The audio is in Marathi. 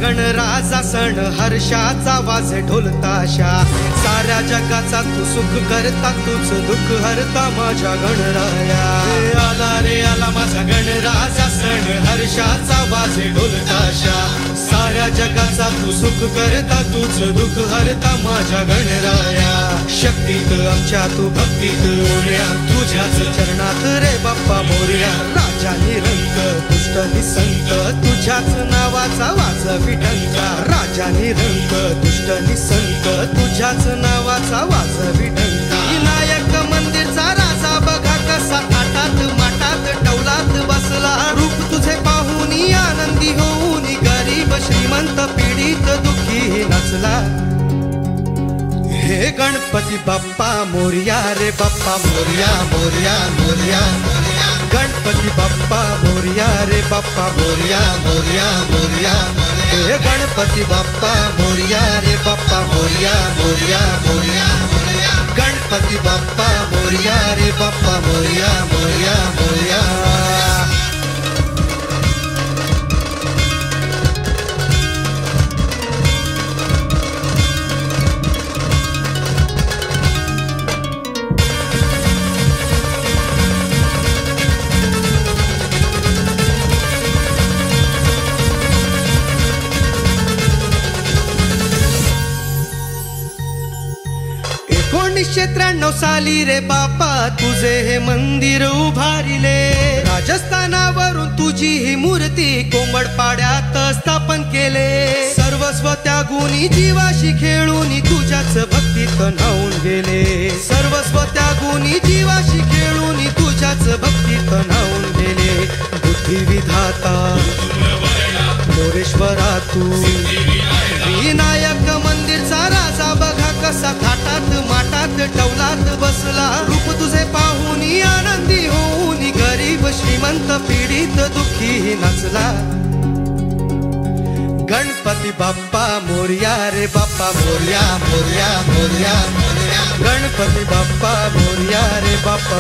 गणराजा सण हर्षाचा वाजे ढोल ताशा, साऱ्या जगाचा तू सुख करता, तूच दुःख हरता माझ्या गणराया। आला रे आला माझा गणराजा सण हर्षाचा वाजे ढोल ताशा, साऱ्या जगाचा तू सुख करता, तूच दुःख हरता माझ्या गणराया। शक्तीत आमच्या तू भक्तीत मोरया, तुझ्याच चरणात रे बाप्पा मोरया। राजा निरंक दुष्ट निसंत, तुझ्याच नावाचा वाजवी डंका। राजा निरंक दुष्ट निसंत, तुझ्याच नावाचा वाजवी डंका। विनायक मंदिरचा राजा बघा कसा थाटात माटात टवलात बसला, रूप तुझे पाहूनी आनंदी होऊन गरीब श्रीमंत पीडित दुःखी नचला। हे गणपती बाप्पा मोरया रे बाप्पा मोरया मोरया मोरया। गणपती बाप्पा मोरया रे बाप्पा मोरया मोरया मोरया। हे गणपती बाप्पा मोरया रे बाप्पा मोरया मोरया मोरया। गणपती बाप्पा मोरया रे बाप्पा मोरया मोरया मोरया। '93 साली रे बापा तुझे हे मंदिर उभारिले, राजस्थानावरून तुझी ही मूर्ती कोंबडपाड्यात स्थापन केले। सर्वस्व त्यागून जीवाशी खेळून तुझ्याच भक्तीत न्हाऊन गेले। सर्वस्व त्यागून जीवाशी खेळून तुझ्याच भक्तीत न्हाऊन गेले। बुद्धी विधाता मोरेश्वरा तू, विनायक मंदिरचा राजा बघा कसा थाटात माटात टवलात बसला, रूप तुझे पाहून आनंदी होऊन गरीब श्रीमंत पीडित दुःखी नचला। गणपती बाप्पा मोरया रे बाप्पा मोरया मोरया मोरया। गणपती बाप्पा मोरया रे बाप्पा